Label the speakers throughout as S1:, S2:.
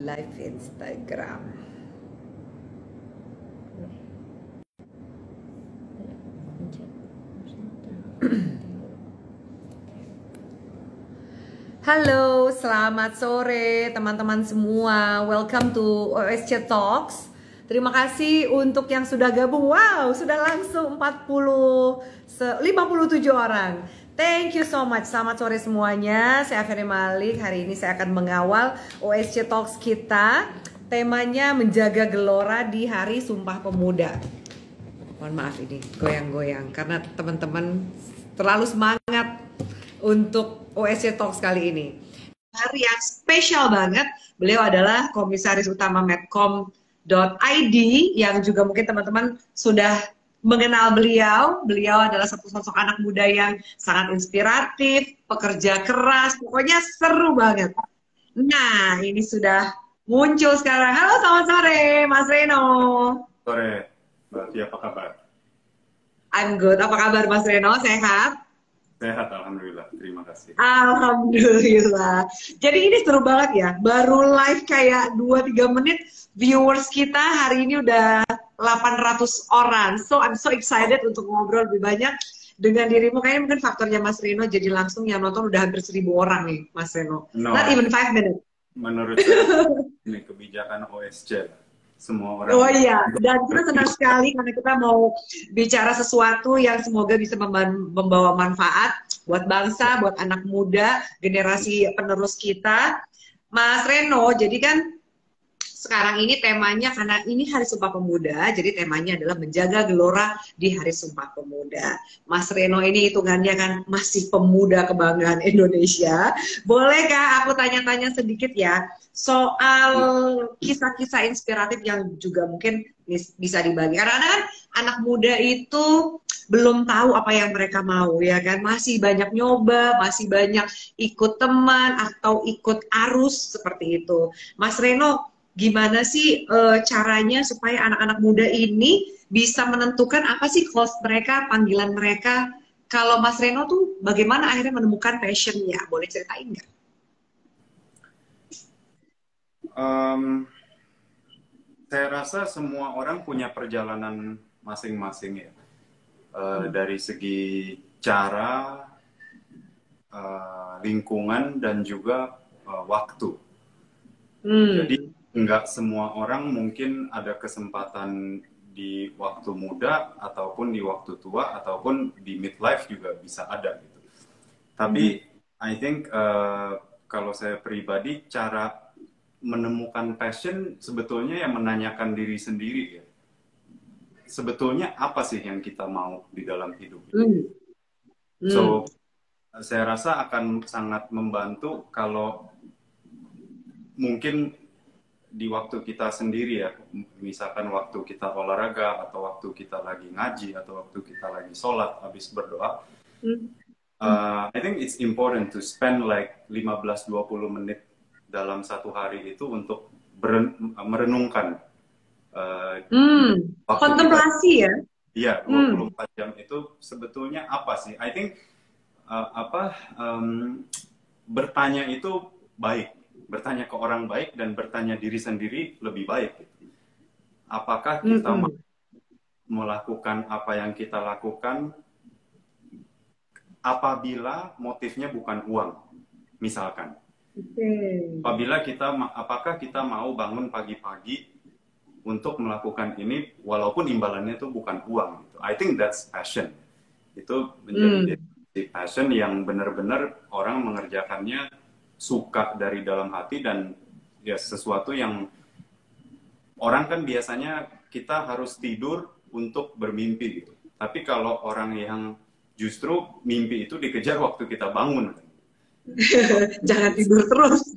S1: Live Instagram. Halo, selamat sore teman-teman semua. Welcome to OSC Talks. Terima kasih untuk yang sudah gabung. Wow, sudah langsung 57 orang. Thank you so much. Selamat sore semuanya. Saya Ferry Malik. Hari ini saya akan mengawal OSC Talks kita. Temanya menjaga gelora di Hari Sumpah Pemuda. Mohon maaf ini goyang-goyang karena teman-teman terlalu semangat untuk OSC Talks kali ini. Hari yang spesial banget. Beliau adalah Komisaris Utama Medcom.id yang juga mungkin teman-teman sudah mengenal beliau. Beliau adalah satu sosok anak muda yang sangat inspiratif, pekerja keras, pokoknya seru banget. Nah, ini sudah muncul sekarang. Halo, selamat sore, Mas Reno.
S2: Sore, Mbak Tia, apa kabar?
S1: I'm good. Apa kabar Mas Reno? Sehat?
S2: Sehat, alhamdulillah. Terima kasih.
S1: Alhamdulillah. Jadi ini seru banget ya. Baru live kayak 2-3 menit, viewers kita hari ini udah 800 orang. So I'm so excited untuk ngobrol lebih banyak dengan dirimu. Kayaknya mungkin faktornya Mas Reno jadi langsung yang nonton udah hampir 1000 orang nih, Mas Reno.
S2: No,
S1: Not even 5 minutes.
S2: menurut saya ini kebijakan OSC. Semua orang.
S1: Oh iya, dan kita senang sekali karena kita mau bicara sesuatu yang semoga bisa membawa manfaat buat bangsa, buat anak muda, generasi penerus kita. Mas Reno, jadi kan sekarang ini temanya, karena ini Hari Sumpah Pemuda, jadi temanya adalah menjaga gelora di Hari Sumpah Pemuda. Mas Reno ini hitungannya kan masih pemuda kebanggaan Indonesia. Bolehkah aku tanya-tanya sedikit ya soal kisah-kisah inspiratif yang juga mungkin bisa dibagi. Karena kan anak muda itu belum tahu apa yang mereka mau, ya kan? Masih banyak nyoba, masih banyak ikut teman atau ikut arus seperti itu. Mas Reno, gimana sih caranya supaya anak-anak muda ini bisa menentukan apa sih cost mereka, panggilan mereka? Kalau Mas Reno tuh bagaimana akhirnya menemukan passionnya? Boleh ceritain nggak?
S2: Saya rasa semua orang punya perjalanan masing-masing ya. Dari segi cara, lingkungan, dan juga waktu. Jadi nggak semua orang mungkin ada kesempatan di waktu muda, ataupun di waktu tua, ataupun di midlife juga bisa ada gitu. Tapi I think kalau saya pribadi, cara menemukan passion sebetulnya yang menanyakan diri sendiri ya. Sebetulnya apa sih yang kita mau di dalam hidup ini? So, saya rasa akan sangat membantu kalau mungkin di waktu kita sendiri ya, misalkan waktu kita olahraga, atau waktu kita lagi ngaji, atau waktu kita lagi sholat, habis berdoa. I think it's important to spend like 15-20 menit dalam satu hari itu untuk merenungkan.
S1: Kontemplasi ya?
S2: Iya, 24 jam itu sebetulnya apa sih? I think bertanya itu baik. Bertanya ke orang baik dan bertanya diri sendiri lebih baik. Apakah kita melakukan apa yang kita lakukan apabila motifnya bukan uang, misalkan. Apakah kita mau bangun pagi-pagi untuk melakukan ini walaupun imbalannya itu bukan uang. Gitu. I think that's passion. Itu menjadi passion yang benar-benar orang mengerjakannya suka dari dalam hati, dan ya sesuatu yang orang kan biasanya kita harus tidur untuk bermimpi gitu. Tapi kalau orang yang justru mimpi itu dikejar waktu kita bangun.
S1: Jangan tidur terus.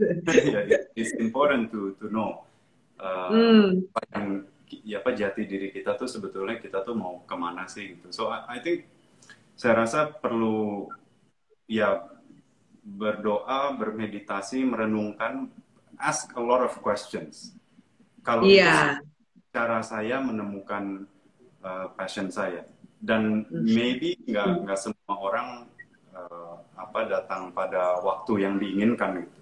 S2: It's important to know apa jati diri kita tuh sebetulnya kita tuh mau kemana sih gitu. So I think saya rasa perlu ya berdoa, bermeditasi, merenungkan, ask a lot of questions. Kalau cara saya menemukan passion saya, dan maybe nggak semua orang datang pada waktu yang diinginkan gitu.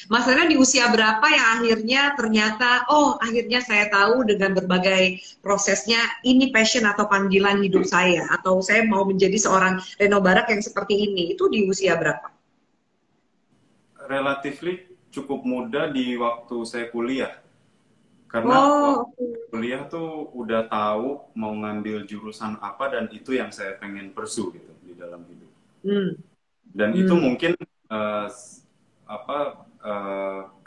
S1: Mas Rena di usia berapa yang akhirnya ternyata, oh akhirnya saya tahu dengan berbagai prosesnya ini passion atau panggilan hidup saya, atau saya mau menjadi seorang Reno Barak yang seperti ini, itu di usia berapa?
S2: Relatively cukup muda di waktu saya kuliah. Karena waktu
S1: Oh,
S2: kuliah tuh udah tahu mau ngambil jurusan apa dan itu yang saya pengen pursue gitu di dalam hidup.
S1: hmm,
S2: Dan itu
S1: hmm,
S2: mungkin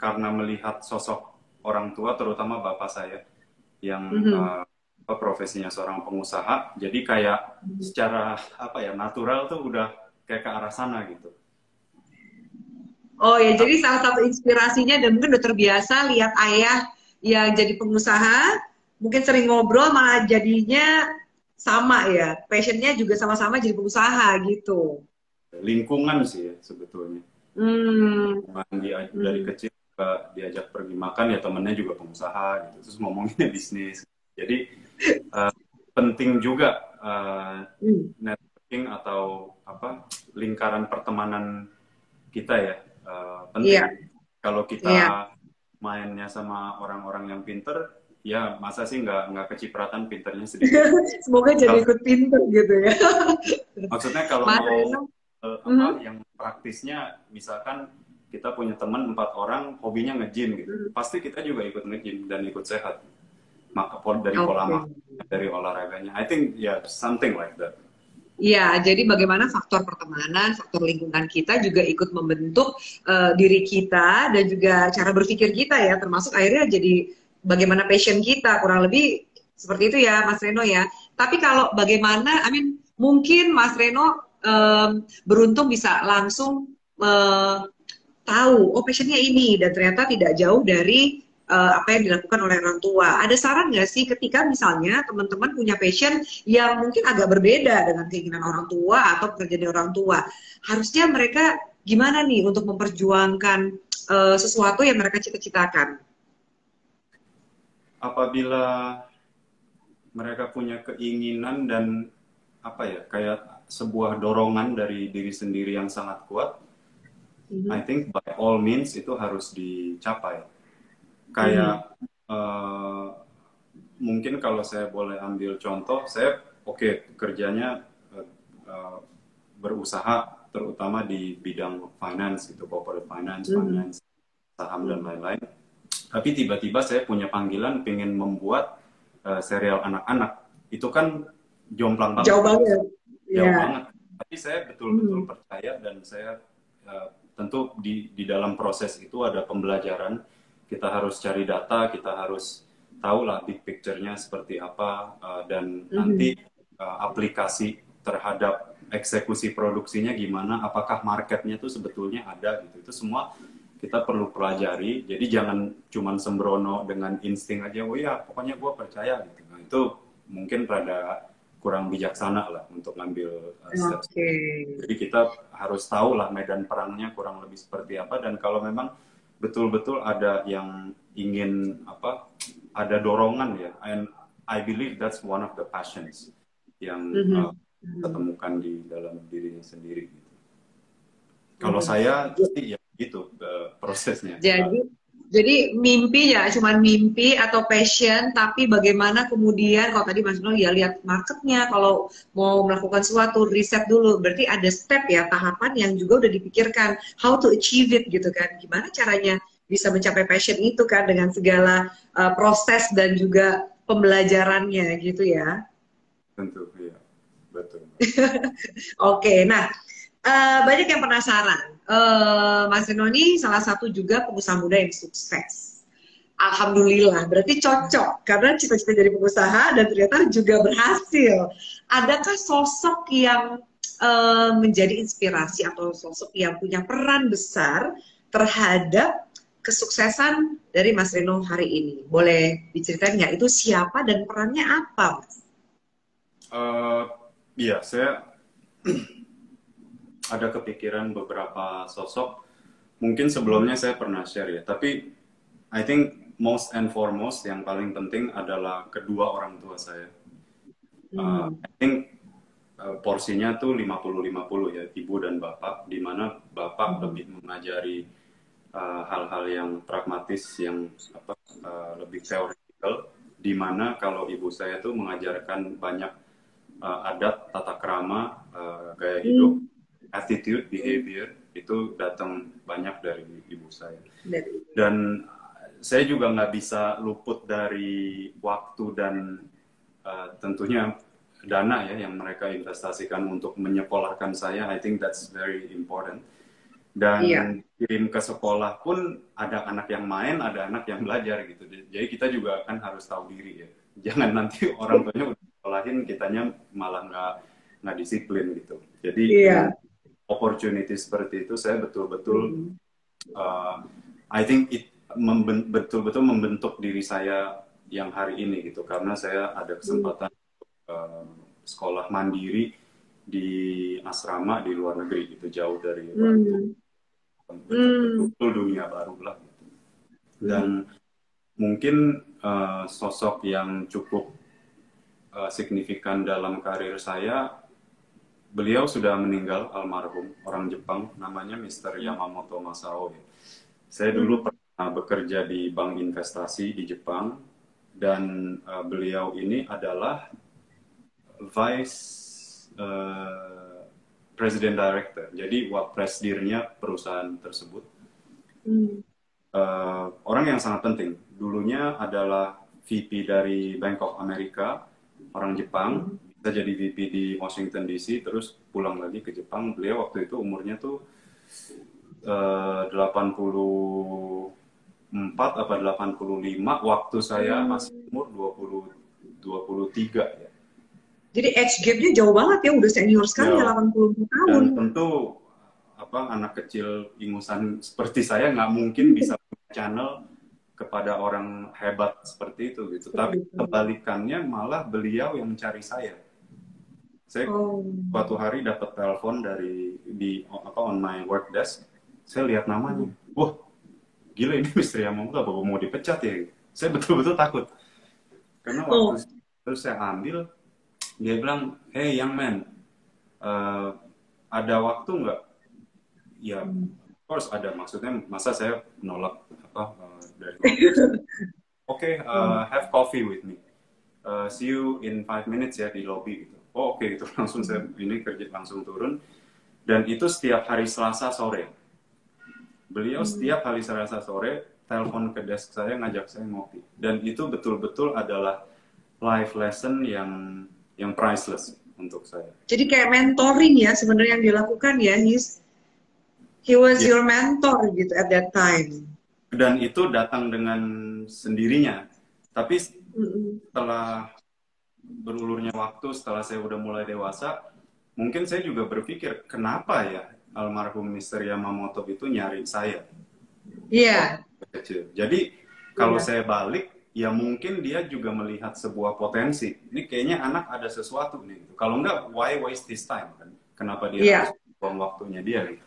S2: karena melihat sosok orang tua, terutama bapak saya yang
S1: hmm.
S2: profesinya seorang pengusaha, jadi kayak secara natural tuh udah kayak ke arah sana gitu.
S1: Oh ya, jadi salah satu inspirasinya dan mungkin udah terbiasa lihat ayah yang jadi pengusaha, mungkin sering ngobrol malah jadinya sama ya, passionnya juga sama-sama jadi pengusaha gitu.
S2: Lingkungan sih ya sebetulnya.
S1: Hmm,
S2: Dari
S1: hmm.
S2: kecil diajak pergi makan ya temennya juga pengusaha gitu, terus ngomongnya bisnis. Jadi penting juga
S1: Hmm.
S2: networking atau lingkaran pertemanan kita ya,
S1: Iya,
S2: penting. Kalau
S1: iya.
S2: kita mainnya sama orang-orang yang pinter, ya masa sih nggak kecipratan pinternya sedikit.
S1: Semoga jadi
S2: Kalau
S1: ikut pinter gitu ya.
S2: maksudnya kalau
S1: Mas
S2: mau
S1: Reno. Mhm.
S2: yang praktisnya, misalkan kita punya teman 4 orang hobinya nge-gym gitu,
S1: Mhm.
S2: pasti kita juga ikut nge-gym dan ikut sehat. Maka dari pola
S1: Oke.
S2: makan, dari olahraganya, I think ya, yeah, something like that.
S1: Iya, jadi bagaimana faktor pertemanan, faktor lingkungan kita juga ikut membentuk diri kita dan juga cara berpikir kita ya, termasuk akhirnya jadi bagaimana passion kita, kurang lebih seperti itu ya, Mas Reno ya. Tapi kalau bagaimana, mungkin Mas Reno beruntung bisa langsung tahu, oh passionnya ini, dan ternyata tidak jauh dari apa yang dilakukan oleh orang tua. Ada saran nggak sih ketika misalnya teman-teman punya passion yang mungkin agak berbeda dengan keinginan orang tua atau pekerjaan dari orang tua? Harusnya mereka gimana nih untuk memperjuangkan sesuatu yang mereka cita-citakan?
S2: Apabila mereka punya keinginan dan kayak sebuah dorongan dari diri sendiri yang sangat kuat, I
S1: Mhm.
S2: think by all means itu harus dicapai.
S1: Mhm.
S2: Kayak mungkin kalau saya boleh ambil contoh, saya kerjanya uh, uh, berusaha terutama di bidang finance gitu, corporate finance,
S1: Mhm.
S2: finance, saham dan
S1: Mhm.
S2: lain-lain. Tapi tiba-tiba saya punya panggilan pengen membuat serial anak-anak. Itu kan jomplang banget
S1: Jauh
S2: gitu,
S1: banget,
S2: jauh
S1: ya.
S2: banget. Tapi saya betul-betul
S1: Mhm.
S2: percaya dan saya tentu di dalam proses itu ada pembelajaran. Kita harus cari data, kita harus tahu lah big picture-nya seperti apa, dan nanti
S1: Mhm.
S2: aplikasi terhadap eksekusi produksinya gimana, apakah marketnya tuh sebetulnya ada gitu. Itu semua kita perlu pelajari. Jadi jangan cuman sembrono dengan insting aja, oh ya pokoknya gue percaya gitu. Nah, itu mungkin rada kurang bijaksana lah untuk ngambil steps.
S1: Oke.
S2: Jadi kita harus tahu lah medan perangnya kurang lebih seperti apa, dan kalau memang betul-betul ada yang ingin ada dorongan ya, and I believe that's one of the passions yang
S1: Mhm.
S2: kita
S1: Mhm.
S2: temukan di dalam dirinya sendiri gitu. Kalau
S1: Mhm.
S2: saya sih ya gitu prosesnya.
S1: Jadi, mimpi ya, cuman mimpi atau passion, tapi bagaimana kemudian kalau tadi Mas Nul ya lihat marketnya, kalau mau melakukan sesuatu riset dulu, berarti ada step ya, tahapan yang juga udah dipikirkan, how to achieve it gitu kan, gimana caranya bisa mencapai passion itu kan dengan segala proses dan juga pembelajarannya gitu ya.
S2: Tentu, iya, betul.
S1: Oke, nah banyak yang penasaran. Mas Reno ini salah satu juga pengusaha muda yang sukses. Alhamdulillah, berarti cocok karena cita-cita jadi pengusaha dan ternyata juga berhasil. Adakah sosok yang menjadi inspirasi atau sosok yang punya peran besar terhadap kesuksesan dari Mas Reno hari ini? Boleh diceritain nggak itu siapa dan perannya apa, Mas?
S2: Uh, iya, saya ada kepikiran beberapa sosok. Mungkin sebelumnya saya pernah share ya, tapi I think most and foremost yang paling penting adalah kedua orang tua saya.
S1: Hmm.
S2: I think porsinya tuh 50-50 ya, ibu dan bapak, di mana bapak
S1: Hmm.
S2: lebih mengajari hal-hal yang pragmatis, yang lebih teoretikal, di mana kalau ibu saya tuh mengajarkan banyak adat, tata krama, gaya hidup, attitude, behavior, itu datang banyak dari ibu saya. Dan saya juga nggak bisa luput dari waktu dan tentunya dana ya yang mereka investasikan untuk menyekolahkan saya. I think that's very important. Dan kirim ke sekolah pun ada anak yang main, ada anak yang belajar gitu. Jadi kita juga kan harus tahu diri ya. Jangan nanti orang tuanya udah sekolahin, kitanya malah nggak disiplin gitu. Jadi opportunity seperti itu saya betul-betul I think betul-betul membentuk diri saya yang hari ini gitu, karena saya ada kesempatan sekolah mandiri di asrama di luar negeri gitu, jauh dari orang tua. Betul-betul dunia baru lah gitu. Dan mungkin sosok yang cukup signifikan dalam karir saya, beliau sudah meninggal, almarhum, orang Jepang, namanya Mr. Yamamoto Masao. Saya dulu pernah bekerja di bank investasi di Jepang, dan beliau ini adalah Vice President Director, jadi presidirnya perusahaan tersebut. Orang yang sangat penting. Dulunya adalah VP dari Bank of America, orang Jepang, bisa jadi VP di Washington DC, terus pulang lagi ke Jepang. Beliau waktu itu umurnya tuh 84 atau 85, waktu saya masih umur 23 ya.
S1: Jadi age gap-nya jauh banget ya, udah senior sekali ya, 84 tahun.
S2: Dan tentu anak kecil ingusan seperti saya nggak mungkin bisa punya channel kepada orang hebat seperti itu gitu. Tapi kebalikannya malah beliau yang mencari saya. Saya suatu hari dapat telepon on my work desk. Saya lihat namanya. Wah, gila, ini Mr. Yamamoto apa mau dipecat ya? Saya betul-betul takut. Karena waktu terus saya ambil, dia bilang, "Hey young man, ada waktu nggak?" Ya, of course ada. Maksudnya masa saya nolak dari Oke, have coffee with me. See you in 5 minutes ya di lobby gitu. Oke, itu langsung saya kerja langsung turun. Dan itu setiap hari Selasa sore. Beliau setiap hari Selasa sore telepon ke desk saya, ngajak saya ngopi. Dan itu betul-betul adalah life lesson yang priceless untuk saya. Jadi
S1: kayak mentoring ya sebenarnya yang dilakukan ya, he was your mentor gitu at that time.
S2: Dan itu datang dengan sendirinya. Tapi setelah berulurnya waktu, setelah saya udah mulai dewasa, mungkin saya juga berpikir, kenapa ya almarhum Mr. Yamamoto itu nyari saya?
S1: Iya.
S2: Jadi kalau saya balik, ya mungkin dia juga melihat sebuah potensi. Ini kayaknya anak ada sesuatu nih. Kalau enggak, why waste his time kan? Kenapa dia harus buang waktunya dia gitu?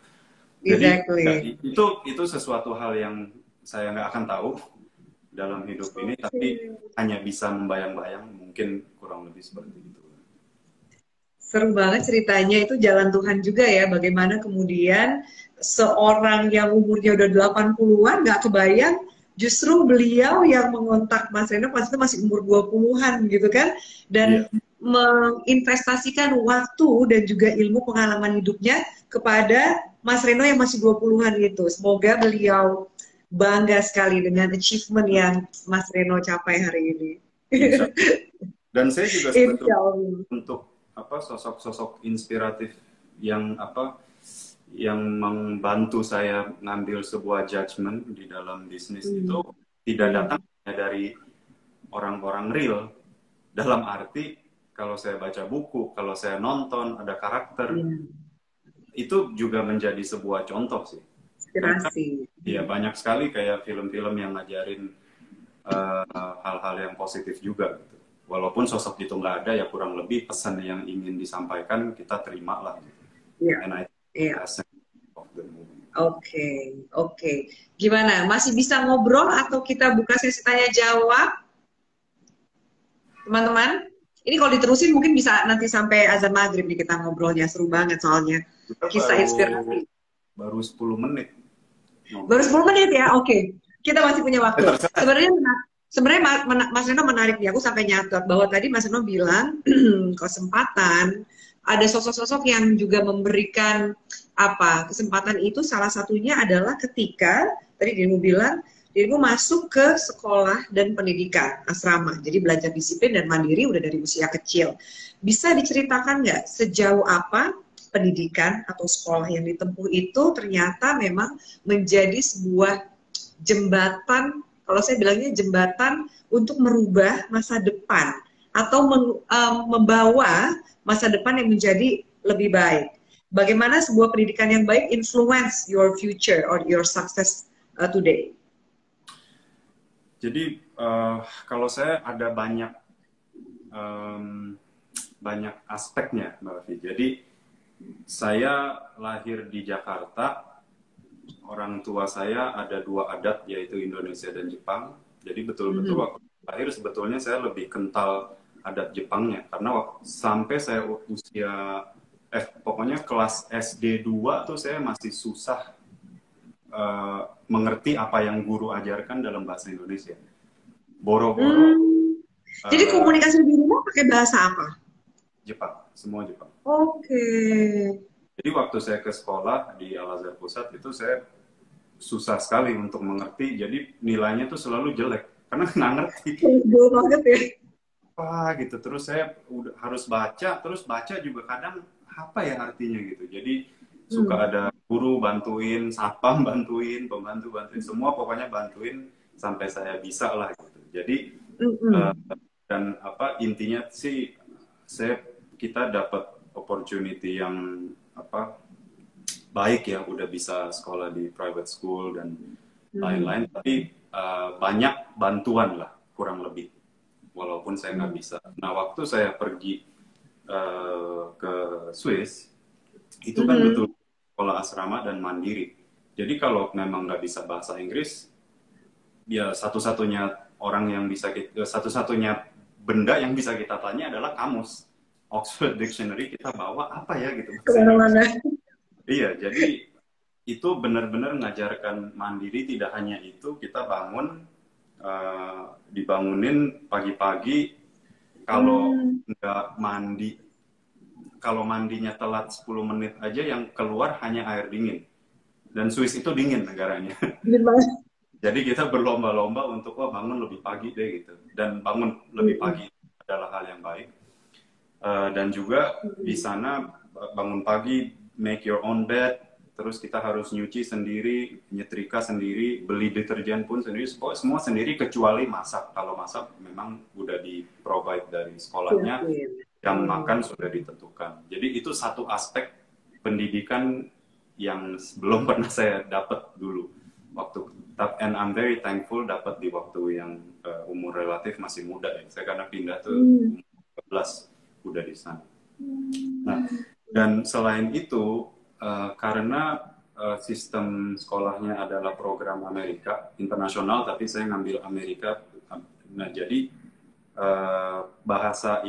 S2: Jadi itu sesuatu hal yang saya nggak akan tahu dalam hidup ini, tapi hanya bisa membayang-bayang, mungkin kurang lebih seperti itu.
S1: Seru banget ceritanya, itu jalan Tuhan juga ya, bagaimana kemudian seorang yang umurnya udah 80-an nggak kebayang, justru beliau yang mengontak Mas Reno pas itu masih umur 20-an gitu kan, dan menginvestasikan waktu dan juga ilmu pengalaman hidupnya kepada Mas Reno yang masih 20-an itu. Semoga beliau bangga sekali dengan achievement yang Mas Reno capai hari ini.
S2: Dan saya juga sebetulnya untuk sosok-sosok inspiratif yang membantu saya ngambil sebuah judgment di dalam bisnis itu tidak datang dari orang-orang real. Dalam arti kalau saya baca buku, kalau saya nonton ada karakter, itu juga menjadi sebuah contoh sih.
S1: Inspirasi.
S2: Iya, banyak sekali kayak film-film yang ngajarin hal-hal yang positif juga gitu. Walaupun sosok itu nggak ada, ya kurang lebih pesan yang ingin disampaikan kita terima lah gitu.
S1: Oke. Gimana? Masih bisa ngobrol atau kita buka sesi tanya jawab? Teman-teman, ini kalau diterusin mungkin bisa nanti sampai azan maghrib nih kita ngobrolnya, seru banget soalnya. Kisah inspirasi.
S2: Baru 10 menit.
S1: Baru 10 menit ya, oke. Kita masih punya waktu. Sebenarnya Mas Reno menarik nih, aku sampai nyatet bahwa tadi Mas Reno bilang kesempatan, ada sosok-sosok yang juga memberikan kesempatan itu, salah satunya adalah ketika tadi dirimu bilang dirimu masuk ke sekolah dan pendidikan asrama, jadi belajar disiplin dan mandiri udah dari usia kecil. Bisa diceritakan nggak sejauh apa pendidikan atau sekolah yang ditempuh itu ternyata memang menjadi sebuah jembatan, kalau saya bilangnya jembatan untuk merubah masa depan atau membawa masa depan yang menjadi lebih baik. Bagaimana sebuah pendidikan yang baik influence your future or your success today?
S2: Jadi kalau saya ada banyak aspeknya, Mbak Afi. Jadi saya lahir di Jakarta. Orang tua saya ada 2 adat, yaitu Indonesia dan Jepang. Jadi betul-betul waktu lahir sebetulnya saya lebih kental adat Jepangnya. Karena sampai saya usia, pokoknya kelas SD 2 tuh saya masih susah mengerti apa yang guru ajarkan dalam bahasa Indonesia. Boro-boro.
S1: Jadi komunikasi di rumah pakai bahasa apa?
S2: Jepang, semua Jepang.
S1: Oke.
S2: Jadi waktu saya ke sekolah di Al-Azhar Pusat itu saya susah sekali untuk mengerti. Jadi nilainya tuh selalu jelek karena nggak ngerti.
S1: Jauh banget ya.
S2: Apa gitu. Terus saya harus baca, terus baca juga kadang apa ya artinya gitu. Jadi suka ada guru bantuin, satpam bantuin, pembantu bantuin, semua pokoknya bantuin sampai saya bisa lah gitu. Jadi dan intinya sih kita dapat opportunity yang baik ya, udah bisa sekolah di private school dan lain-lain, tapi banyak bantuan lah kurang lebih, walaupun saya nggak bisa. Nah waktu saya pergi ke Swiss itu kan betul sekolah asrama dan mandiri. Jadi kalau memang nggak bisa bahasa Inggris, ya satu-satunya benda yang bisa kita tanya adalah kamus. Oxford Dictionary kita bawa apa ya gitu.
S1: Kemana-mana.
S2: Iya, jadi itu benar-benar mengajarkan mandiri. Tidak hanya itu, kita dibangunin pagi-pagi, kalau nggak mandi, kalau mandinya telat 10 menit aja yang keluar hanya air dingin. Dan Swiss itu dingin negaranya. Jadi kita berlomba-lomba untuk bangun lebih pagi deh gitu. Dan bangun lebih pagi adalah hal yang baik. Dan juga di sana bangun pagi, make your own bed, terus kita harus nyuci sendiri, nyetrika sendiri, beli deterjen pun sendiri, semua sendiri kecuali masak. Kalau masak memang udah di-provide dari sekolahnya, jam makan sudah ditentukan. Jadi itu satu aspek pendidikan yang belum pernah saya dapat dulu. And I'm very thankful dapat di waktu yang umur relatif masih muda ya. Saya karena pindah tuh umur 14 udah di sana. Nah, dan selain itu karena sistem sekolahnya adalah program Amerika internasional, tapi saya ngambil Amerika. Nah, jadi bahasa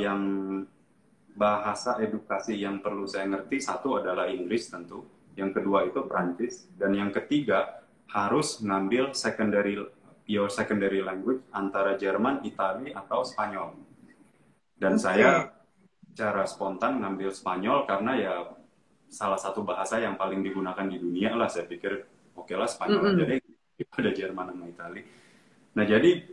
S2: edukasi yang perlu saya ngerti, satu adalah Inggris tentu, yang kedua itu Prancis, dan yang ketiga harus ngambil your secondary language antara Jerman, Itali atau Spanyol. Dan saya secara spontan ngambil Spanyol karena ya salah satu bahasa yang paling digunakan di dunia lah. Saya pikir oke lah Spanyol aja deh daripada Jerman sama Itali. Nah jadi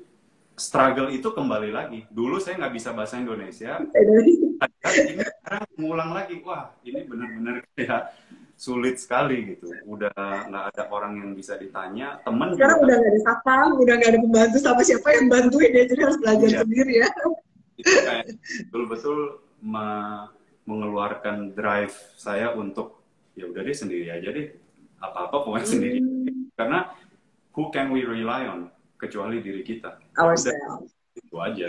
S2: struggle itu kembali lagi. Dulu saya nggak bisa bahasa Indonesia. Ini sekarang ngulang lagi. Wah ini benar-benar kayak sulit sekali gitu. Udah nggak ada orang yang bisa ditanya. Temen
S1: sekarang udah nggak ada satpam, udah nggak ada pembantu siapa yang bantuin ya. Jadi harus belajar sendiri ya.
S2: Itu kayak betul-betul mengeluarkan drive saya untuk ya udah deh sendiri aja deh, apa-apa pokoknya sendiri, karena who can we rely on kecuali diri kita,
S1: ourselves.
S2: Itu aja.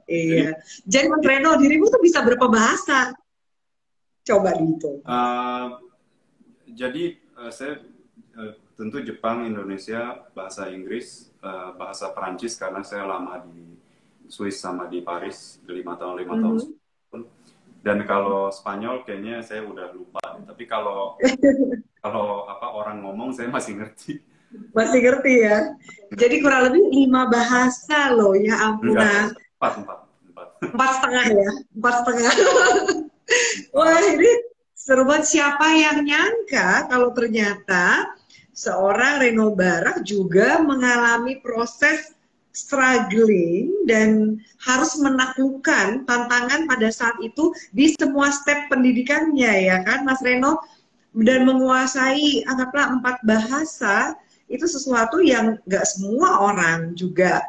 S1: Iya. Jadi Mas Reno, dirimu tuh bisa berapa bahasa? Coba gitu.
S2: Jadi saya tentu Jepang, Indonesia, bahasa Inggris, bahasa Perancis karena saya lama di Swiss sama di Paris 5 tahun. Dan kalau Spanyol kayaknya saya udah lupa. Tapi kalau kalau apa orang ngomong saya masih ngerti.
S1: Masih ngerti ya. Jadi kurang lebih 5 bahasa loh, ya ampun.
S2: Enggak, empat.
S1: 4,5 ya, 4,5. Wah,
S2: Empat.
S1: ini seru banget. Siapa yang nyangka kalau ternyata seorang Reno Barak juga mengalami proses struggling dan harus menaklukkan tantangan pada saat itu di semua step pendidikannya, ya kan Mas Reno? Dan menguasai anggaplah 4 bahasa itu sesuatu yang nggak semua orang juga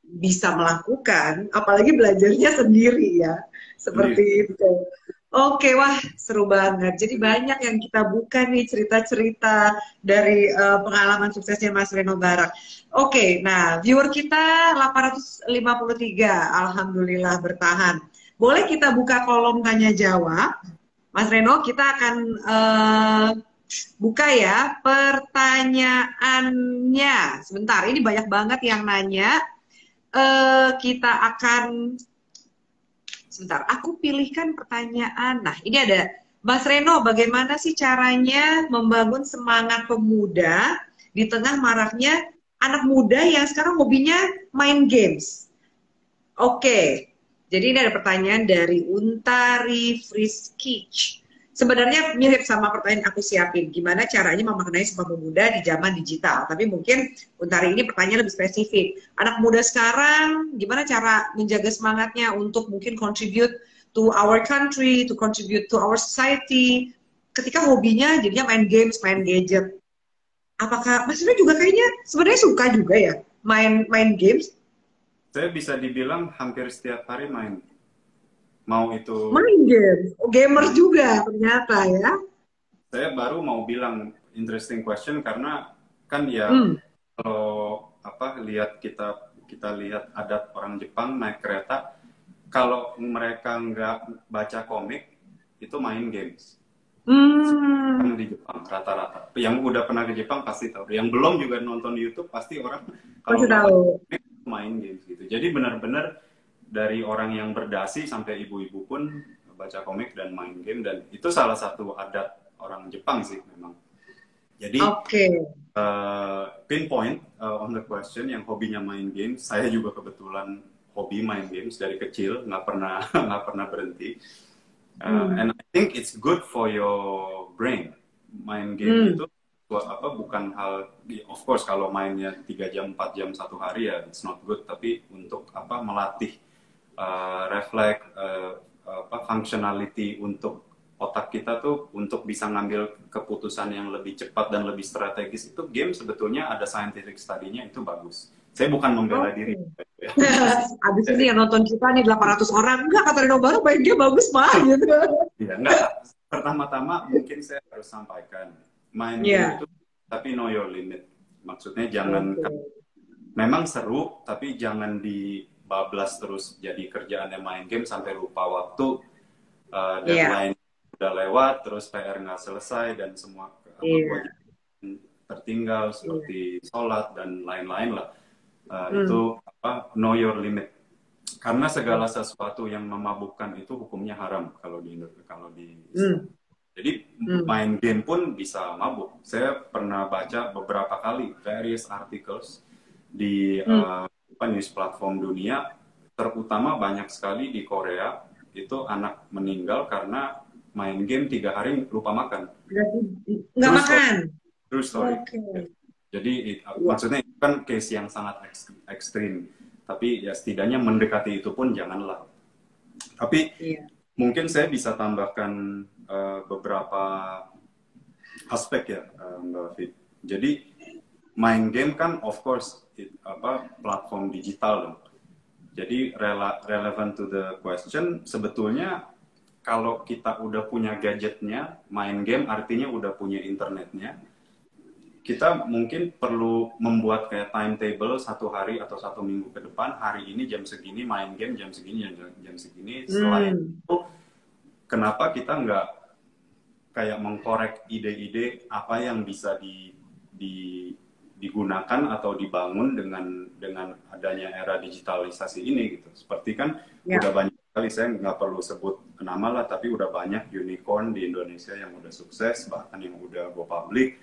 S1: bisa melakukan, apalagi belajarnya sendiri ya,
S2: Sendiri.
S1: seperti itu. Oke, wah seru banget. Jadi banyak yang kita buka nih cerita-cerita dari pengalaman suksesnya Mas Reno Barak. Oke, nah viewer kita 853, alhamdulillah bertahan. Boleh kita buka kolom tanya jawab, Mas Reno? Kita akan buka ya pertanyaannya. Sebentar, ini banyak banget yang nanya. Kita akan sebentar, aku pilihkan pertanyaan. Nah, ini ada Mas Reno, bagaimana sih caranya membangun semangat pemuda di tengah maraknya anak muda yang sekarang hobinya main games? Oke, jadi ini ada pertanyaan dari Untari Friskich. Sebenarnya mirip sama pertanyaan aku siapin, gimana caranya memaknai sebuah pemuda di zaman digital. Tapi mungkin Untari ini pertanyaan lebih spesifik. Anak muda sekarang, gimana cara menjaga semangatnya untuk mungkin contribute to our country, to contribute to our society, ketika hobinya jadinya main games, main gadget. Apakah Mas Rino juga kayaknya sebenarnya suka juga ya main games?
S2: Saya bisa dibilang hampir setiap hari main. Mau itu
S1: Main game, oh, gamer juga ternyata ya.
S2: saya baru mau bilang interesting question karena kan ya
S1: Hmm.
S2: kalau apa lihat kita lihat adat orang Jepang naik kereta, kalau mereka nggak baca komik itu main games. Kan di Jepang rata-rata. Yang udah pernah ke Jepang pasti tahu. Yang belum juga nonton di YouTube pasti orang kalau
S1: Masih
S2: nggak
S1: tahu.
S2: main games gitu. Jadi benar-benar dari orang yang berdasi sampai ibu-ibu pun baca komik dan main game, dan itu salah satu adat orang Jepang sih memang. Jadi pinpoint on the question yang hobinya main games, saya juga kebetulan hobi main games dari kecil, nggak pernah nggak pernah berhenti. And I think it's good for your brain. Main game itu bukan hal, of course kalau mainnya 3 jam 4 jam satu hari ya it's not good, tapi untuk melatih refleks functionality untuk otak kita tuh untuk bisa ngambil keputusan yang lebih cepat dan lebih strategis, itu game sebetulnya ada scientific study-nya, itu bagus. Saya bukan membela diri.
S1: Abis ini yang nonton kita nih 800 orang, enggak kata Reno Barak main game bagus mah gitu.
S2: Iya, enggak. Pertama-tama mungkin saya harus sampaikan, main game itu tapi know your limit. Maksudnya jangan memang seru, tapi jangan dibablas terus jadi kerjaannya main game sampai lupa waktu, deadline udah lewat, terus PR nggak selesai dan semua kewajiban tertinggal seperti sholat dan lain-lain lah. Itu know your limit. Karena segala sesuatu yang memabukkan itu hukumnya haram kalau di Islam. Jadi main game pun bisa mabuk. Saya pernah baca beberapa kali various articles di news platform dunia, terutama banyak sekali di Korea itu anak meninggal karena main game 3 hari lupa makan.
S1: Nggak makan.
S2: True story. Jadi maksudnya itu kan case yang sangat ekstrim. Tapi ya setidaknya mendekati itu pun janganlah. Tapi mungkin saya bisa tambahkan beberapa aspek ya, Mbak Fit. Jadi main game kan of course platform digital dong. Jadi relevant to the question, sebetulnya kalau kita udah punya gadgetnya, main game artinya udah punya internetnya. Kita mungkin perlu membuat kayak timetable 1 hari atau 1 minggu ke depan, hari ini jam segini main game, jam segini jam segini. Selain itu, kenapa kita nggak kayak mengkorek ide-ide apa yang bisa digunakan atau dibangun dengan adanya era digitalisasi ini gitu. Seperti kan udah banyak sekali, saya nggak perlu sebut nama lah, tapi udah banyak unicorn di Indonesia yang udah sukses, bahkan yang udah go public.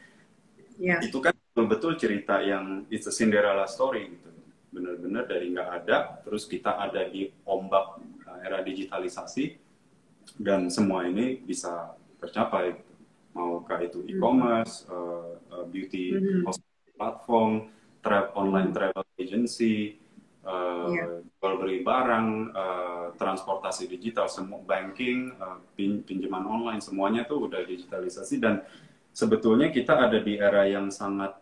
S2: Yeah. Itu kan betul-betul cerita yang it's a Cinderella story gitu. Bener-bener dari nggak ada, terus kita ada di ombak era digitalisasi, dan semua ini bisa tercapai. Maukah itu e-commerce, beauty platform, online travel agency, jual beli barang, transportasi digital, semua banking, pinjaman online, semuanya tuh udah digitalisasi. Dan sebetulnya kita ada di era yang sangat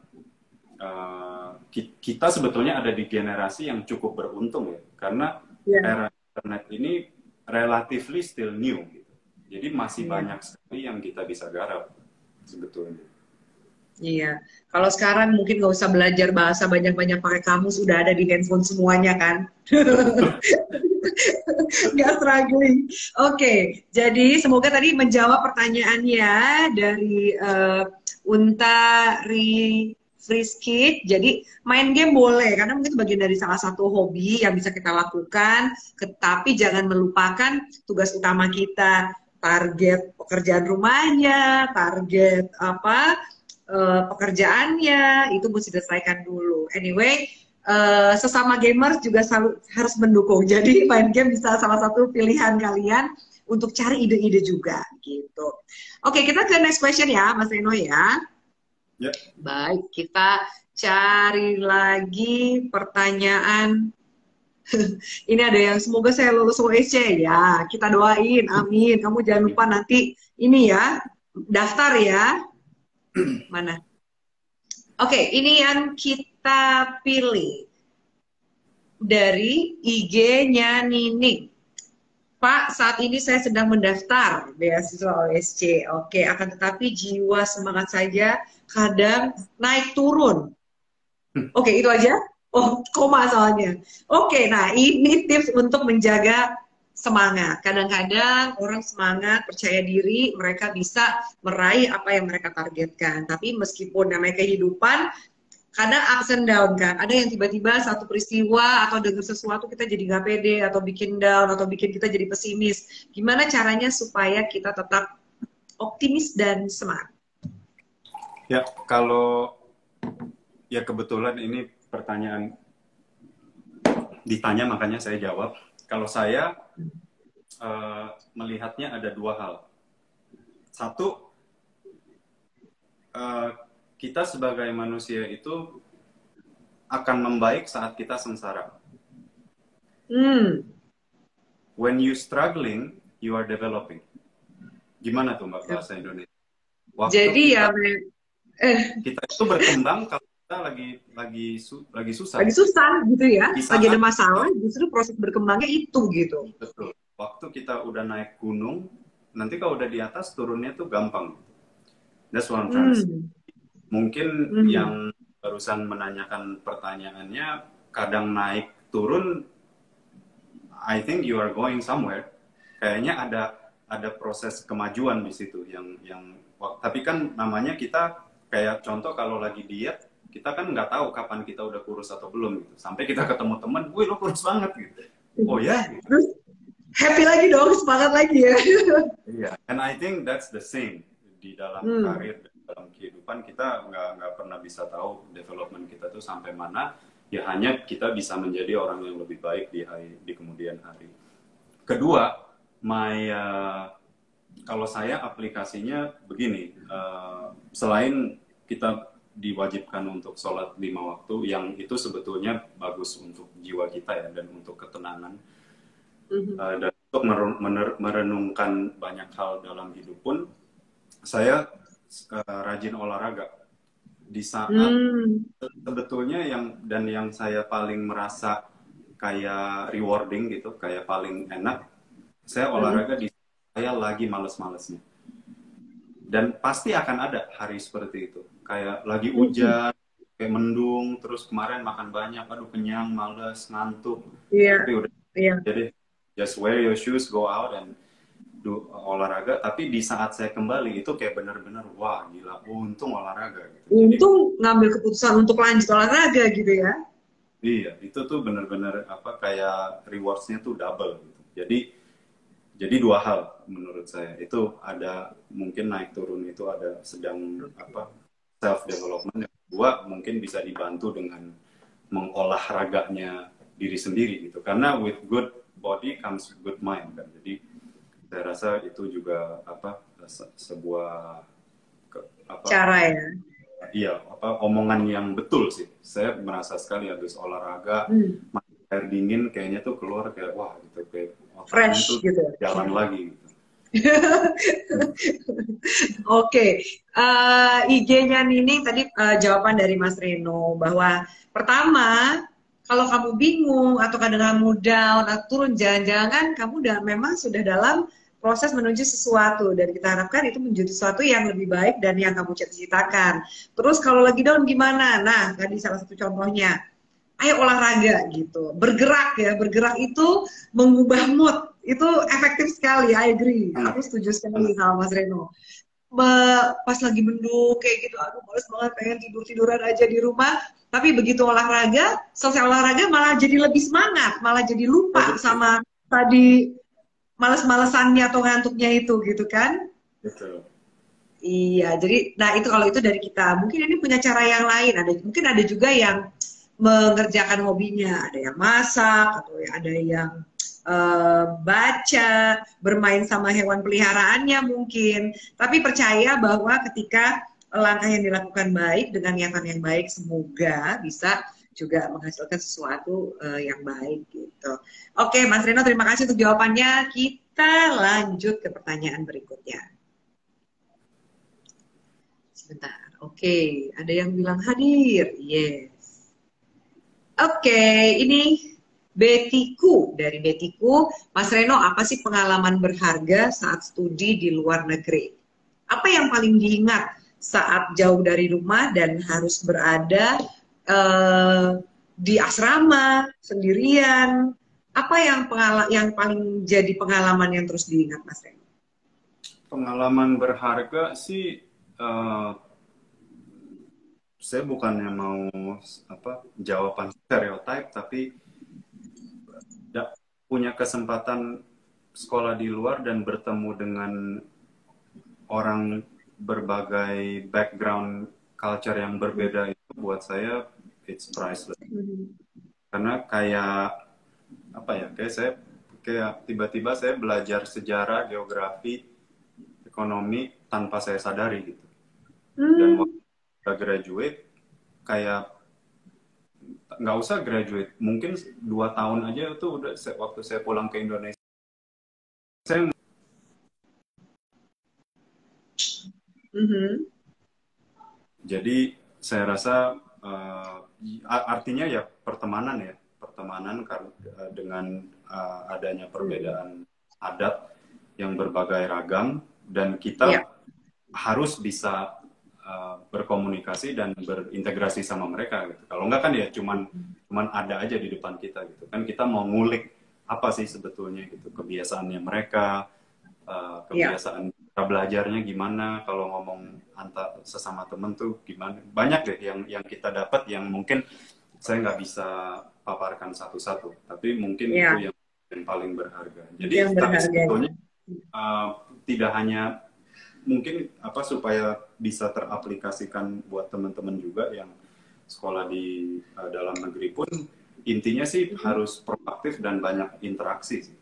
S2: kita sebetulnya ada di generasi yang cukup beruntung ya, karena era internet ini relatively still new gitu. Jadi masih banyak sekali yang kita bisa garap sebetulnya.
S1: Iya, kalau sekarang mungkin nggak usah belajar bahasa banyak-banyak pakai kamus, udah ada di handphone semuanya kan. Nggak struggling. Oke, jadi semoga tadi menjawab pertanyaannya dari Unta Friskit. Jadi main game boleh, karena mungkin bagian dari salah satu hobi yang bisa kita lakukan, tapi jangan melupakan tugas utama kita, target pekerjaan rumahnya, target pekerjaannya, itu mesti diselesaikan dulu. Anyway, sesama gamers juga harus mendukung. Jadi main game bisa salah satu pilihan kalian untuk cari ide-ide juga gitu. Oke, kita ke next question ya, Mas Reno ya. Baik, kita cari lagi pertanyaan. Ini ada yang semoga saya lulus OSC ya. Kita doain, amin. Kamu jangan lupa nanti ini ya, daftar ya. Mana? Oke, ini yang kita pilih dari IG-nya Nining. Pak, saat ini saya sedang mendaftar beasiswa OSC. Oke, akan tetapi jiwa semangat saja kadang naik turun. Oke, itu aja. Oh, koma soalnya. Oke, nah ini tips untuk menjaga semangat. Kadang-kadang orang semangat, percaya diri, mereka bisa meraih apa yang mereka targetkan. Tapi meskipun namanya kehidupan, kadang ups and down kan. Ada yang tiba-tiba satu peristiwa atau dengar sesuatu kita jadi nggak pede, atau bikin down, atau bikin kita jadi pesimis. Gimana caranya supaya kita tetap optimis dan semangat?
S2: Ya, kalau ya kebetulan ini pertanyaan ditanya, makanya saya jawab. Kalau saya melihatnya ada dua hal. Satu, kita sebagai manusia itu akan membaik saat kita sengsara. When you struggling, you are developing. Gimana tuh Mbak bahasa Indonesia? Waktu
S1: jadi
S2: kita itu berkembang kalau kita lagi susah.
S1: Lagi susah gitu ya. Lagi ada masalah, justru proses berkembangnya itu gitu.
S2: Betul. Waktu kita udah naik gunung, nanti kalau udah di atas turunnya tuh gampang. That's what I'm trying to say. Mungkin yang barusan menanyakan pertanyaannya, kadang naik turun, I think you are going somewhere. Kayaknya ada proses kemajuan di situ yang tapi kan namanya kita kayak contoh kalau lagi diet, kita kan nggak tahu kapan kita udah kurus atau belum gitu. Sampai kita ketemu teman, wih lo kurus banget gitu. Oh ya? Gitu.
S1: Terus happy lagi dong, semangat lagi ya.
S2: Iya, and I think that's the same di dalam karir, dalam kehidupan kita nggak pernah bisa tahu development kita tuh sampai mana. Ya hanya kita bisa menjadi orang yang lebih baik di kemudian hari. Kedua, kalau saya aplikasinya begini, selain kita diwajibkan untuk sholat 5 waktu, yang itu sebetulnya bagus untuk jiwa kita ya, dan untuk ketenangan, dan untuk merenungkan banyak hal dalam hidup pun, saya rajin olahraga. Di saat sebetulnya yang saya paling merasa kayak rewarding gitu, kayak paling enak, saya olahraga di saya lagi males-malesnya. Dan pasti akan ada hari seperti itu. Kayak lagi hujan, kayak mendung, terus kemarin makan banyak, aduh kenyang, males, ngantuk. Tapi udah, jadi just wear your shoes, go out and do olahraga. Tapi di saat saya kembali itu kayak bener-bener wah gila, untung olahraga. Gitu.
S1: Untung ngambil keputusan untuk lanjut olahraga gitu ya.
S2: Iya, itu tuh bener-bener kayak rewards-nya tuh double gitu. Jadi Jadi dua hal menurut saya itu ada mungkin naik turun itu ada sedang apa self development. Yang kedua mungkin bisa dibantu dengan mengolah raganya diri sendiri gitu. Karena with good body comes good mind kan. Jadi saya rasa itu juga apa sebuah apa
S1: Cara ya.
S2: iya apa omongan yang betul sih. Saya merasa sekali habis olahraga air dingin kayaknya tuh keluar kayak wah gitu kayak otaknya
S1: Fresh
S2: tuh
S1: gitu.
S2: jalan lagi gitu.
S1: Oke, IG-nya Nining tadi jawaban dari Mas Reno bahwa pertama kalau kamu bingung atau kadang kamu down atau turun jangan-jangan kamu udah memang sudah dalam proses menuju sesuatu dan kita harapkan itu menjadi sesuatu yang lebih baik dan yang kamu cita-citakan. Terus kalau lagi down gimana? Nah, tadi salah satu contohnya ayo olahraga gitu, bergerak ya, bergerak itu mengubah mood, itu efektif sekali, I agree, aku setuju sekali sama Mas Reno. Pas lagi mendung kayak gitu, aduh males banget pengen tidur-tiduran aja di rumah, tapi begitu olahraga, selesai olahraga malah jadi lebih semangat, malah jadi lupa sama tadi males-malesannya atau ngantuknya itu gitu kan.
S2: Betul.
S1: Iya, jadi nah itu kalau itu dari kita. Mungkin ini punya cara yang lain. Mungkin ada juga yang mengerjakan hobinya, ada yang masak atau ada yang baca, bermain sama hewan peliharaannya mungkin. Tapi percaya bahwa ketika langkah yang dilakukan baik dengan niatan yang baik, semoga bisa juga menghasilkan sesuatu yang baik gitu. Oke, Mas Reno, terima kasih untuk jawabannya. Kita lanjut ke pertanyaan berikutnya. Sebentar. Oke, ada yang bilang hadir. Yes. Oke, ini Betiku. Dari Betiku, Mas Reno, apa sih pengalaman berharga saat studi di luar negeri? Apa yang paling diingat saat jauh dari rumah dan harus berada di asrama sendirian? Apa yang paling jadi pengalaman yang terus diingat, Mas Reno?
S2: Pengalaman berharga sih saya bukannya mau apa jawaban stereotip tapi punya kesempatan sekolah di luar dan bertemu dengan orang berbagai background culture yang berbeda itu buat saya it's priceless. Karena kayak apa ya kayak tiba-tiba saya belajar sejarah, geografi, ekonomi tanpa saya sadari gitu. Dan waktu saya graduate kayak nggak usah graduate, mungkin 2 tahun aja itu udah waktu saya pulang ke Indonesia saya jadi saya rasa artinya ya pertemanan dengan adanya perbedaan adat yang berbagai ragam dan kita harus bisa berkomunikasi dan berintegrasi sama mereka gitu. Kalau enggak kan ya cuman ada aja di depan kita gitu kan, kita mau ngulik apa sih sebetulnya gitu kebiasaannya mereka, kebiasaan belajarnya gimana, kalau ngomong antar sesama temen tuh gimana, banyak deh yang kita dapat yang mungkin saya nggak bisa paparkan satu-satu, tapi mungkin itu yang paling berharga. Jadi tapi sebetulnya tidak hanya mungkin apa supaya bisa teraplikasikan buat teman-teman juga yang sekolah di dalam negeri pun intinya sih harus proaktif dan banyak interaksi sih.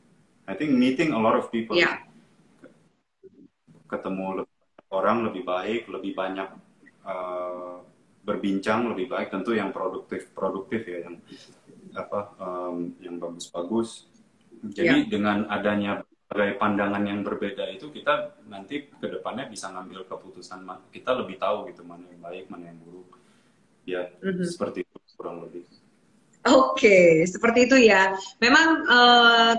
S2: I think meeting a lot of people, ketemu orang lebih baik, lebih banyak berbincang lebih baik, tentu yang produktif ya, yang apa yang bagus-bagus. Jadi dengan adanya berbagai pandangan yang berbeda itu kita nanti ke depannya bisa ngambil keputusan, kita lebih tahu gitu mana yang baik, mana yang buruk. Ya, seperti itu kurang lebih.
S1: Oke, seperti itu ya. Memang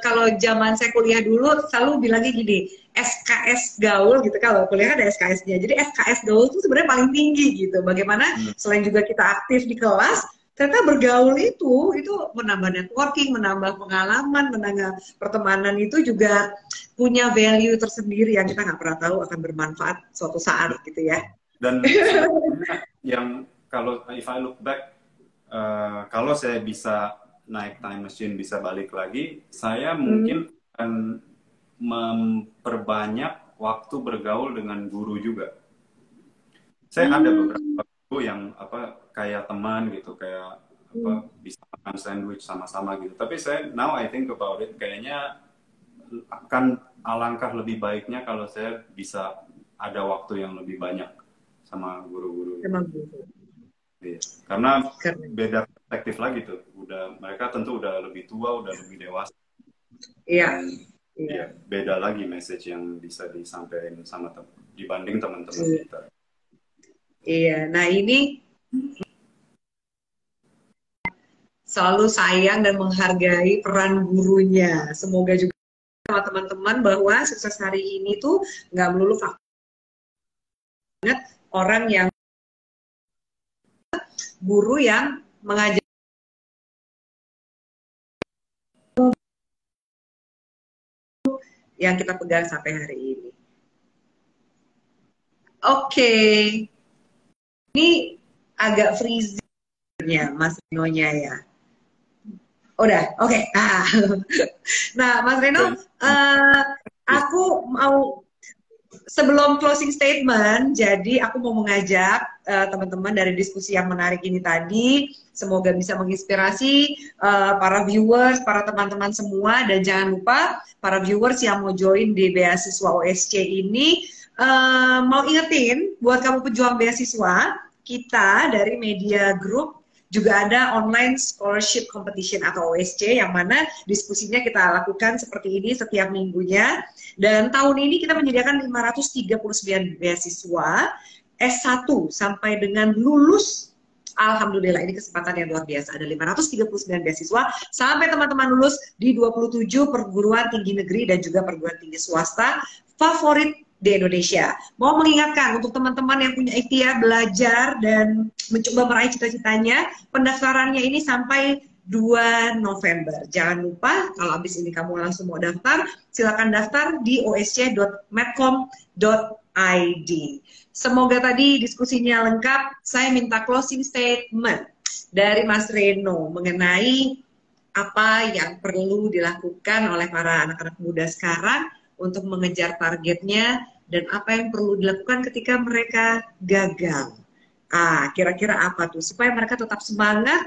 S1: kalau zaman saya kuliah dulu selalu bilangnya gini, SKS gaul gitu, kalau kuliah ada SKS-nya. Jadi SKS gaul itu sebenarnya paling tinggi gitu. Bagaimana selain juga kita aktif di kelas, ternyata bergaul itu menambah networking, menambah pengalaman, menambah pertemanan, itu juga punya value tersendiri yang kita nggak pernah tahu akan bermanfaat suatu saat gitu ya.
S2: Dan yang kalau if I look back, kalau saya bisa naik time machine, bisa balik lagi, saya mungkin akan memperbanyak waktu bergaul dengan guru juga. Saya ada beberapa guru yang kayak teman gitu, kayak bisa makan sandwich sama-sama gitu. Tapi saya now I think about it, kayaknya akan alangkah lebih baiknya kalau saya bisa ada waktu yang lebih banyak sama guru-guru. Iya. Karena beda perspektif lagi tuh. Mereka tentu udah lebih tua, udah lebih dewasa.
S1: Iya.
S2: Iya, beda lagi message yang bisa disampaikan sama dibanding teman-teman kita.
S1: Iya, nah ini selalu sayang dan menghargai peran gurunya. Semoga juga sama teman-teman bahwa sukses hari ini tuh nggak melulu faktor orang yang guru yang mengajar yang kita pegang sampai hari ini. Oke. Ini agak freezing-nya Mas Reno-nya ya. Udah, oke. Nah, Mas Reno, aku mau sebelum closing statement, jadi aku mau mengajak teman-teman dari diskusi yang menarik ini tadi, semoga bisa menginspirasi para viewers, para teman-teman semua, dan jangan lupa para viewers yang mau join di beasiswa OSC ini, mau ingetin buat kamu pejuang beasiswa, kita dari Media Group juga ada online scholarship competition atau OSC yang mana diskusinya kita lakukan seperti ini setiap minggunya. Dan tahun ini kita menyediakan 539 beasiswa S1 sampai dengan lulus. Alhamdulillah, ini kesempatan yang luar biasa. Ada 539 beasiswa sampai teman-teman lulus di 27 perguruan tinggi negeri dan juga perguruan tinggi swasta favorit di Indonesia. Mau mengingatkan untuk teman-teman yang punya ikhtiar belajar dan mencoba meraih cita-citanya, pendaftarannya ini sampai 2 November. Jangan lupa, kalau habis ini kamu langsung mau daftar, silakan daftar di osc.medcom.id. Semoga tadi diskusinya lengkap. Saya minta closing statement dari Mas Reno mengenai apa yang perlu dilakukan oleh para anak-anak muda sekarang untuk mengejar targetnya, dan apa yang perlu dilakukan ketika mereka gagal. Kira-kira apa tuh? Supaya mereka tetap semangat.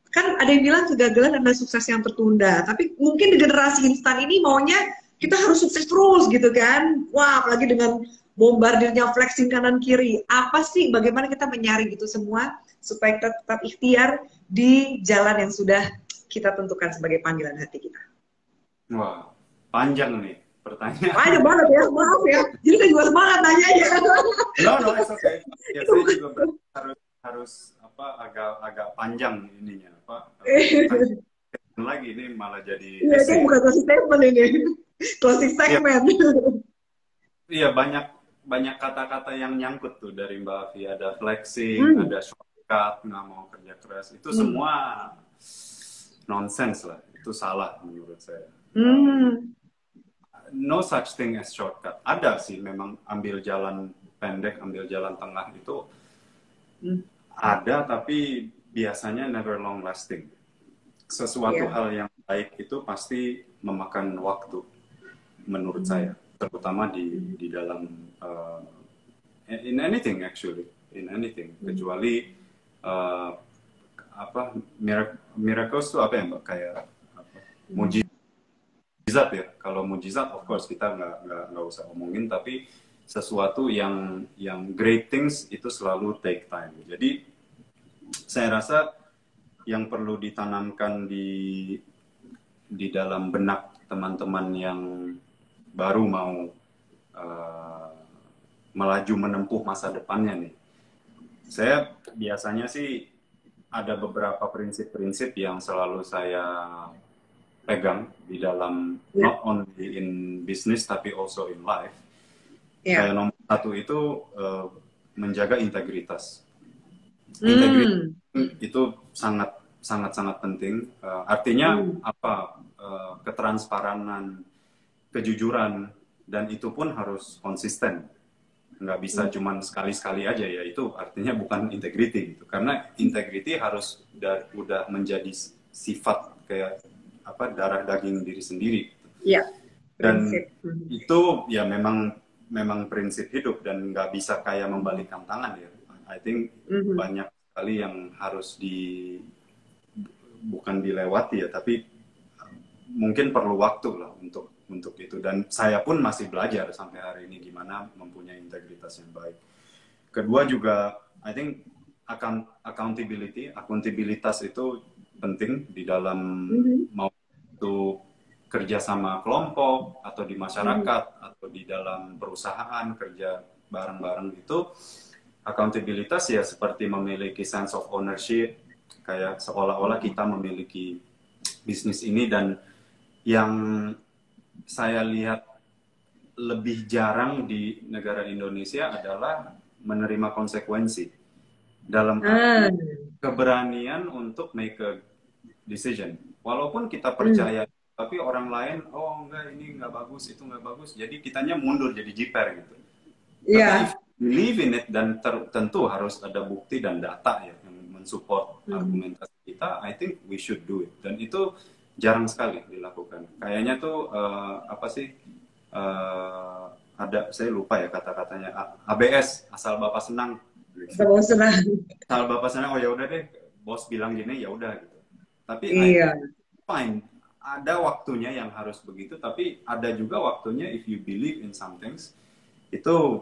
S1: Kan ada yang bilang kegagalan adalah sukses yang tertunda. Tapi mungkin di generasi instan ini maunya kita harus sukses terus gitu kan. Wah, apalagi dengan bombardirnya flexing kanan kiri. Apa sih, bagaimana kita menyaring itu semua supaya kita tetap ikhtiar di jalan yang sudah kita tentukan sebagai panggilan hati kita.
S2: Wah, panjang nih pertanyaan.
S1: Ada banget ya, maaf ya. Jadi saya juga semangat nanya ya.
S2: No, it's okay. Ya, saya juga harus agak panjang ininya lagi ini malah jadi.
S1: Iya, itu bukan closing statement ini, closing segment.
S2: Iya, banyak kata-kata yang nyangkut tuh dari Mbak Afi. Ada flexing, ada shortcut, nggak mau kerja keras. Itu semua nonsense lah. Itu salah menurut saya. No such thing as shortcut. Ada sih memang ambil jalan pendek, ambil jalan tengah itu ada, tapi biasanya never long lasting. Sesuatu hal yang baik itu pasti memakan waktu menurut saya, terutama di dalam in anything actually, kecuali miracles itu apa ya Mbak, kayak mujizat ya. Kalau mujizat of course kita nggak usah omongin, tapi sesuatu yang great things itu selalu take time. Jadi saya rasa yang perlu ditanamkan di dalam benak teman-teman yang baru mau melaju menempuh masa depannya nih. Saya biasanya sih ada beberapa prinsip-prinsip yang selalu saya pegang di dalam not only in business tapi also in life. Kayak nomor satu itu menjaga integritas. Integritas itu sangat penting. Artinya apa? Ketransparanan, kejujuran, dan itu pun harus konsisten. Nggak bisa cuman sekali-sekali aja ya. Itu artinya bukan integrity gitu. Karena integrity harus udah menjadi sifat kayak apa, darah daging diri sendiri. Dan
S1: Prinsip.
S2: itu ya memang prinsip hidup dan nggak bisa kayak membalikkan tangan ya. I think banyak sekali yang harus bukan dilewati ya, tapi mungkin perlu waktu lah untuk itu. Dan saya pun masih belajar sampai hari ini gimana mempunyai integritas yang baik. Kedua juga, I think akuntabilitas itu penting di dalam mau itu kerja sama kelompok atau di masyarakat atau di dalam perusahaan kerja bareng-bareng itu. Akuntabilitas ya seperti memiliki sense of ownership, kayak seolah-olah kita memiliki bisnis ini. Dan yang saya lihat lebih jarang di negara Indonesia adalah menerima konsekuensi dalam arti keberanian untuk make a decision. Walaupun kita percaya, tapi orang lain, oh enggak ini enggak bagus, itu enggak bagus, jadi kitanya mundur jadi jiper gitu. Tapi if you believe in it, dan tentu harus ada bukti dan data ya yang mensupport argumentasi kita, I think we should do it. Dan itu jarang sekali dilakukan. Kayaknya tuh ada, saya lupa ya kata-katanya, ABS, asal Bapak senang. Asal Bapak senang, oh ya udah deh, bos bilang gini ya udah gitu. Tapi fine, ada waktunya yang harus begitu, tapi ada juga waktunya if you believe in some things, itu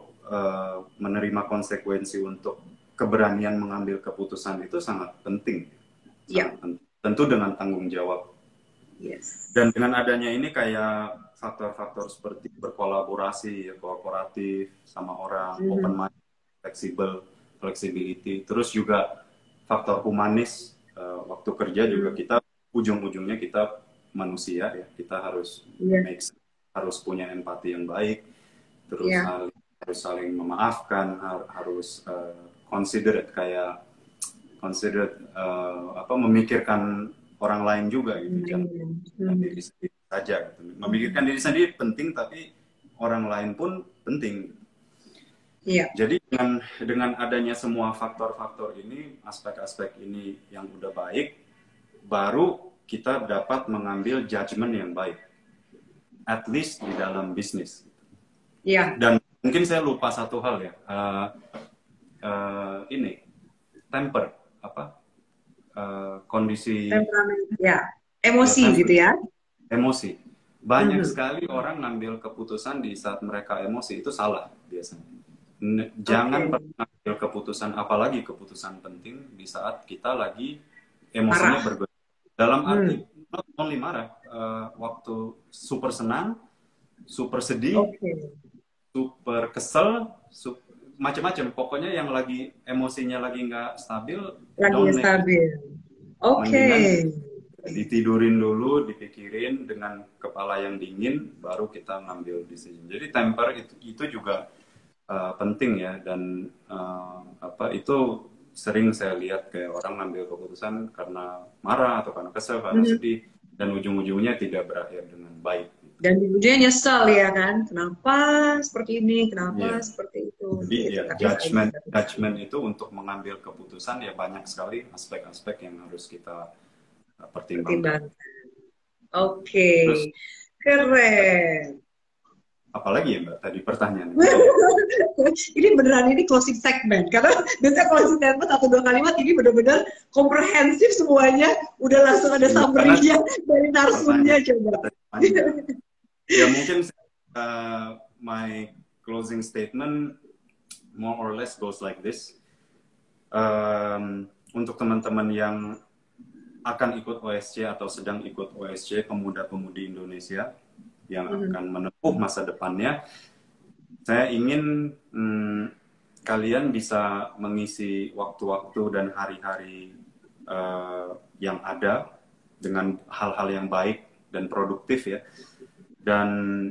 S2: menerima konsekuensi untuk keberanian mengambil keputusan itu sangat penting. Sangat penting. Tentu dengan tanggung jawab. Dan dengan adanya ini kayak faktor-faktor seperti berkolaborasi, kooperatif sama orang, open mind, flexibility, terus juga faktor humanis, waktu kerja juga kita ujung-ujungnya kita manusia ya, kita harus harus punya empati yang baik, terus harus saling memaafkan, harus considerate, memikirkan orang lain juga gitu, jangan diri sendiri saja gitu. Memikirkan diri sendiri penting, tapi orang lain pun penting. Jadi dengan adanya semua faktor-faktor ini, aspek-aspek ini yang udah baik, baru kita dapat mengambil judgement yang baik, at least di dalam bisnis. Dan mungkin saya lupa satu hal ya, ini temper kondisi
S1: emosi gitu ya.
S2: Emosi. Banyak sekali orang ngambil keputusan di saat mereka emosi, itu salah biasanya. Jangan pernah ambil keputusan, apalagi keputusan penting di saat kita lagi emosinya bergerak. Dalam arti not only marah, waktu super senang, super sedih, super kesel, macam-macam. Pokoknya yang lagi emosinya lagi nggak stabil, ditidurin dulu, dipikirin dengan kepala yang dingin, baru kita ngambil decision. Jadi temper itu juga penting ya, dan itu sering saya lihat kayak orang ngambil keputusan karena marah atau karena kesel, karena sedih, dan ujung-ujungnya tidak berakhir dengan baik.
S1: Dan ujungnya nyesel ya kan, kenapa seperti ini, kenapa seperti itu.
S2: Jadi judgment itu untuk mengambil keputusan ya banyak sekali aspek-aspek yang harus kita pertimbangkan.
S1: Keren.
S2: Apalagi ya Mbak tadi pertanyaannya?
S1: Ini beneran ini closing segment, karena biasanya closing segment 1-2 kalimat, ini benar-benar komprehensif semuanya, udah langsung ada summary-nya dari narsumnya coba.
S2: Ya mungkin my closing statement more or less goes like this. Untuk teman-teman yang akan ikut OSC atau sedang ikut OSC, pemuda-pemudi Indonesia yang akan menempuh masa depannya, saya ingin kalian bisa mengisi waktu-waktu dan hari-hari yang ada dengan hal-hal yang baik dan produktif ya. Dan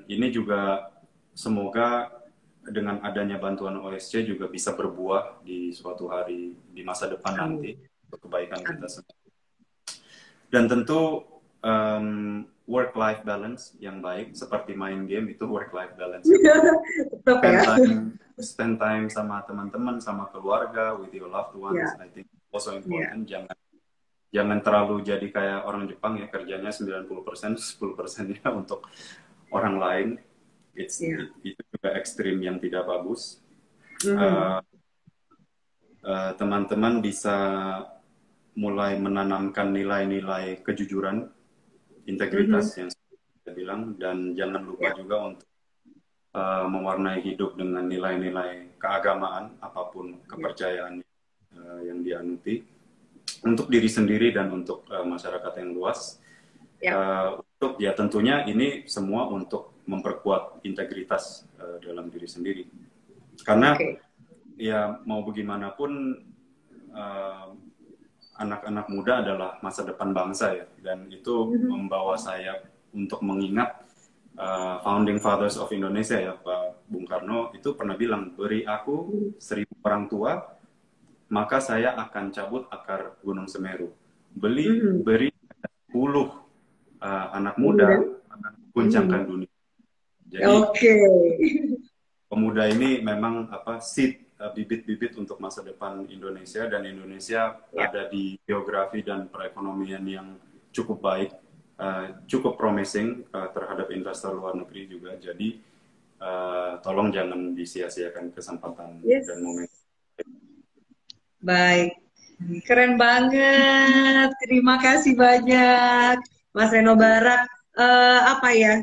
S2: ini juga semoga dengan adanya bantuan OSC juga bisa berbuah di suatu hari di masa depan nanti untuk kebaikan kita semua. Dan tentu work-life balance yang baik, seperti main game itu work-life balance. Spend time sama teman-teman, sama keluarga, with your loved ones. I think also important. Jangan terlalu jadi kayak orang Jepang ya, kerjanya 90%, 10%-nya untuk orang lain. Itu juga ekstrim yang tidak bagus. Teman-teman bisa mulai menanamkan nilai-nilai kejujuran, integritas yang saya bilang, dan jangan lupa juga untuk mewarnai hidup dengan nilai-nilai keagamaan, apapun kepercayaan yang dianuti, untuk diri sendiri dan untuk masyarakat yang luas. Untuk ya tentunya ini semua untuk memperkuat integritas dalam diri sendiri, karena ya mau bagaimanapun anak-anak muda adalah masa depan bangsa ya, dan itu membawa saya untuk mengingat founding fathers of Indonesia ya, Pak Bung Karno itu pernah bilang, beri aku 1000 orang tua, maka saya akan cabut akar Gunung Semeru. Beri 10 anak muda akan guncangkan dunia. Jadi pemuda ini memang seed, bibit-bibit untuk masa depan Indonesia, dan Indonesia ada di geografi dan perekonomian yang cukup baik, cukup promising terhadap investor luar negeri juga. Jadi tolong jangan disia-siakan kesempatan dan momen.
S1: Baik, keren banget. Terima kasih banyak, Mas Reno Barak.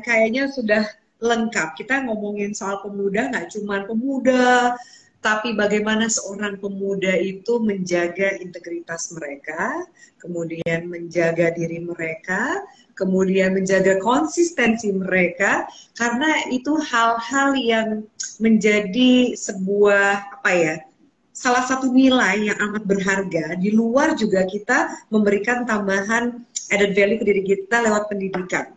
S1: Kayaknya sudah lengkap. Kita ngomongin soal pemuda, nggak cuma pemuda, tapi bagaimana seorang pemuda itu menjaga integritas mereka, kemudian menjaga diri mereka, kemudian menjaga konsistensi mereka, karena itu hal-hal yang menjadi sebuah salah satu nilai yang amat berharga. Di luar juga kita memberikan tambahan added value ke diri kita lewat pendidikan.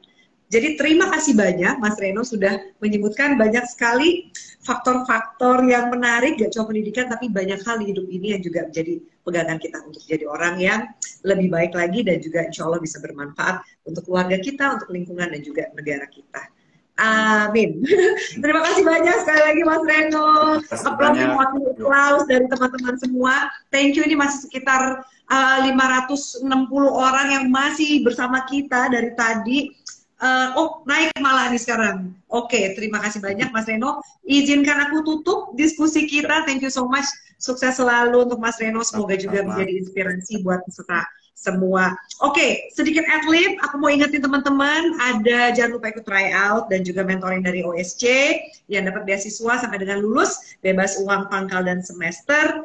S1: Jadi terima kasih banyak Mas Reno sudah menyebutkan banyak sekali faktor-faktor yang menarik, gak cuma pendidikan tapi banyak hal di hidup ini yang juga menjadi pegangan kita untuk jadi orang yang lebih baik lagi, dan juga insya Allah bisa bermanfaat untuk keluarga kita, untuk lingkungan, dan juga negara kita. Amin. Terima kasih banyak sekali lagi Mas Reno. Aplaus dari teman-teman semua. Thank you, ini masih sekitar 560 orang yang masih bersama kita dari tadi. Naik malah nih sekarang. Oke, terima kasih banyak Mas Reno. Izinkan aku tutup diskusi kita. Thank you so much. Sukses selalu untuk Mas Reno. Semoga juga menjadi inspirasi buat peserta semua. Oke, sedikit adlib. Aku mau ingetin teman-teman, jangan lupa ikut tryout dan juga mentoring dari OSC yang dapat beasiswa sampai dengan lulus, bebas uang pangkal dan semester.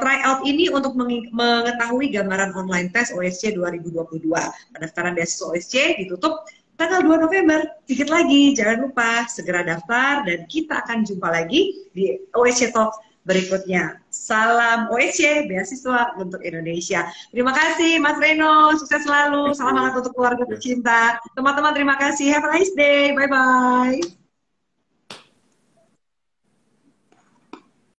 S1: Tryout ini untuk mengetahui gambaran online tes OSC 2022. Pendaftaran beasiswa OSC ditutup tanggal 2 November, dikit lagi, jangan lupa segera daftar, dan kita akan jumpa lagi di OSC Talk berikutnya. Salam OSC, beasiswa untuk Indonesia. Terima kasih Mas Reno, sukses selalu, salam hangat untuk keluarga tercinta. Teman-teman terima kasih, have a nice day, bye-bye.